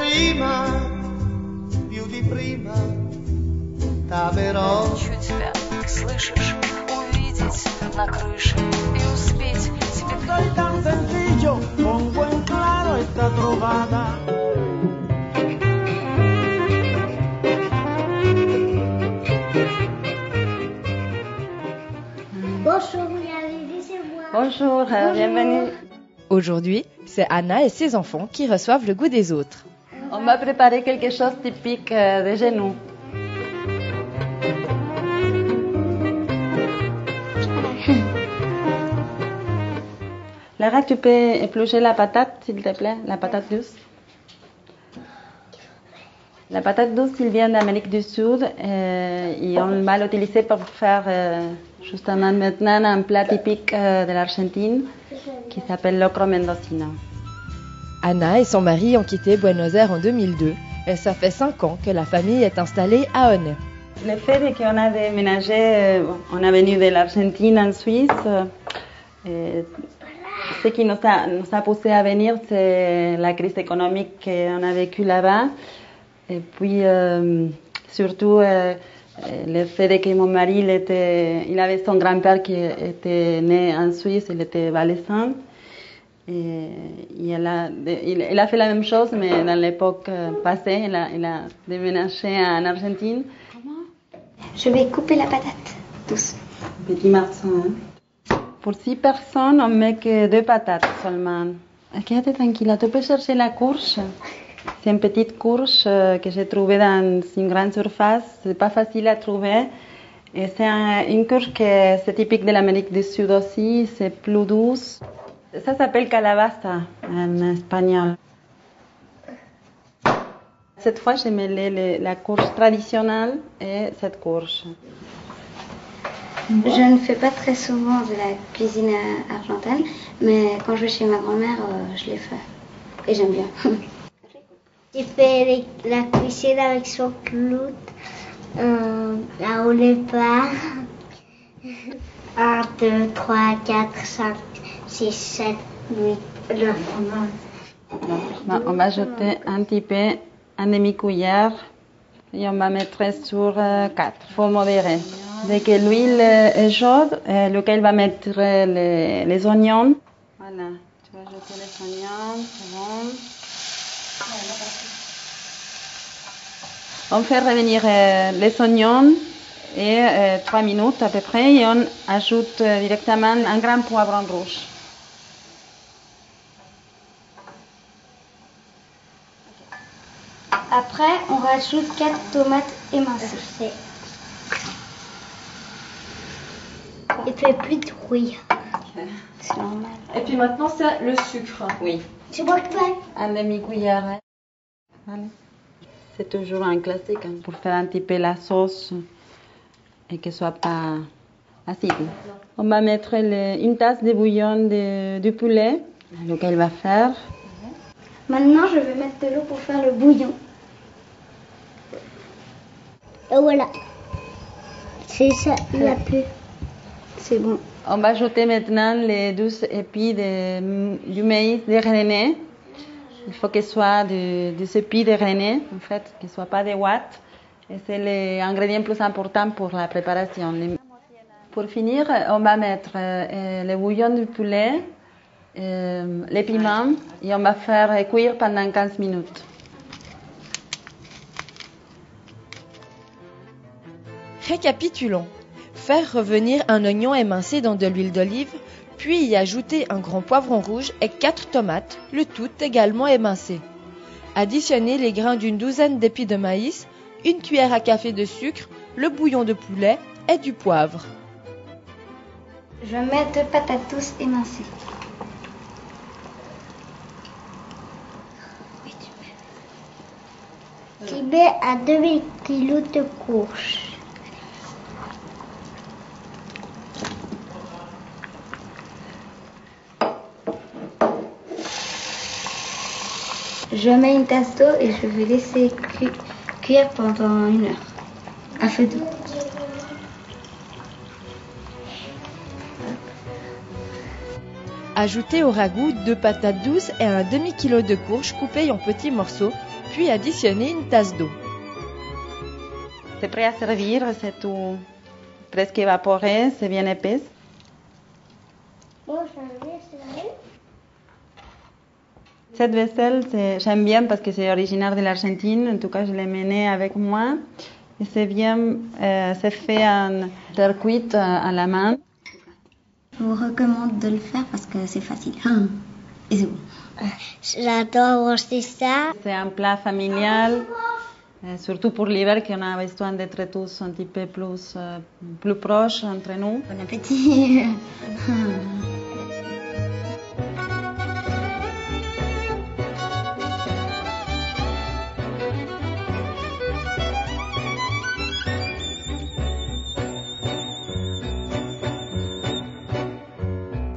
prima, più di prima, t'amerò. Хочу тебя, слышишь, увидеть на крыше и успеть тебе. Soy tan sencillo, pongo en claro esta trovada. Bonjour, vous l'avez dit, c'est moi. Bonjour, bienvenue. Aujourd'hui, c'est Anna et ses enfants qui reçoivent le goût des autres. On va préparer quelque chose typique de chez nous. Lara, tu peux éplucher la patate, s'il te plaît, la patate douce. La patate douce, il vient d'Amérique du Sud et on va l'utiliser pour faire justement maintenant un plat typique de l'Argentine qui s'appelle locro mendocino. Anna et son mari ont quitté Buenos Aires en 2002 et ça fait 5 ans que la famille est installée à Onay. Le fait qu'on a déménagé, on est venu de l'Argentine en Suisse. Ce qui nous a poussé à venir, c'est la crise économique qu'on a vécue là-bas. Et puis, surtout, le fait que mon mari, il avait son grand-père qui était né en Suisse, il était valaisan. Et il a fait la même chose, mais dans l'époque passée, il a déménagé en Argentine. Je vais couper la patate douce. Petit morceau, hein. Pour 6 personnes, on met que 2 patates seulement. Quédate tranquille, tu peux chercher la courge. C'est une petite courge que j'ai trouvée dans une grande surface. C'est pas facile à trouver. Et c'est une courge que c'est typique de l'Amérique du Sud aussi. C'est plus douce. Ça s'appelle calabaza en espagnol. Cette fois, j'ai mêlé la courge traditionnelle et cette courge. Je ne fais pas très souvent de la cuisine argentine, mais quand je vais chez ma grand-mère, je l'ai fait. Et j'aime bien. J'ai fait la cuisine avec son clout, là au départ. 1, 2, 3, 4, 5, 6, 7, 8, 9. On va ajouter un petit peu, un demi-cuillère, et on va mettre sur 4. Il faut modérer. Dès que l'huile est chaude, lequel va mettre les oignons. Voilà, tu vas ajouter les oignons, c'est bon. On fait revenir les oignons et 3 minutes à peu près et on ajoute directement un grand poivron rouge. Après, on rajoute 4 tomates émincées. Il fait plus de bruit. C'est normal. Et puis maintenant, c'est le sucre. Oui. Tu vois que toi? Un demi-cuillère. Voilà. C'est toujours un classique hein, pour faire un petit peu la sauce et que ce soit pas acide. On va mettre une tasse de bouillon du poulet, lequel va faire. Maintenant, je vais mettre de l'eau pour faire le bouillon. Et voilà. C'est ça, il n'y a plus. C'est bon. On va ajouter maintenant les 12 épis du maïs dégrainé. Il faut que ce soit des épis dégrainés, en fait, que ce ne soit pas des ouates. Et c'est l'ingrédient plus important pour la préparation. Pour finir, on va mettre le bouillon du poulet, les piments, et on va faire cuire pendant 15 minutes. Récapitulons. Faire revenir un oignon émincé dans de l'huile d'olive, puis y ajouter un grand poivron rouge et 4 tomates, le tout également émincé. Additionnez les grains d'une douzaine d'épis de maïs, 1 cuillère à café de sucre, le bouillon de poulet et du poivre. Je mets 2 patates douces émincées. Tu mets à 2 kg de courge. Je mets une tasse d'eau et je vais laisser cuire pendant 1 heure à feu doux. Ajoutez au ragoût 2 patates douces et un demi-kilo de courges coupées en petits morceaux, puis additionnez une tasse d'eau. C'est prêt à servir, c'est tout presque évaporé, c'est bien épais. Cette vaisselle, j'aime bien parce que c'est originaire de l'Argentine. En tout cas, je l'ai menée avec moi. Et c'est bien, c'est fait en terre cuite à la main. Je vous recommande de le faire parce que c'est facile. Et c'est bon. J'adore manger ça. C'est un plat familial, surtout pour l'hiver, qu'on a besoin d'être tous un petit peu plus proches entre nous. Bon appétit.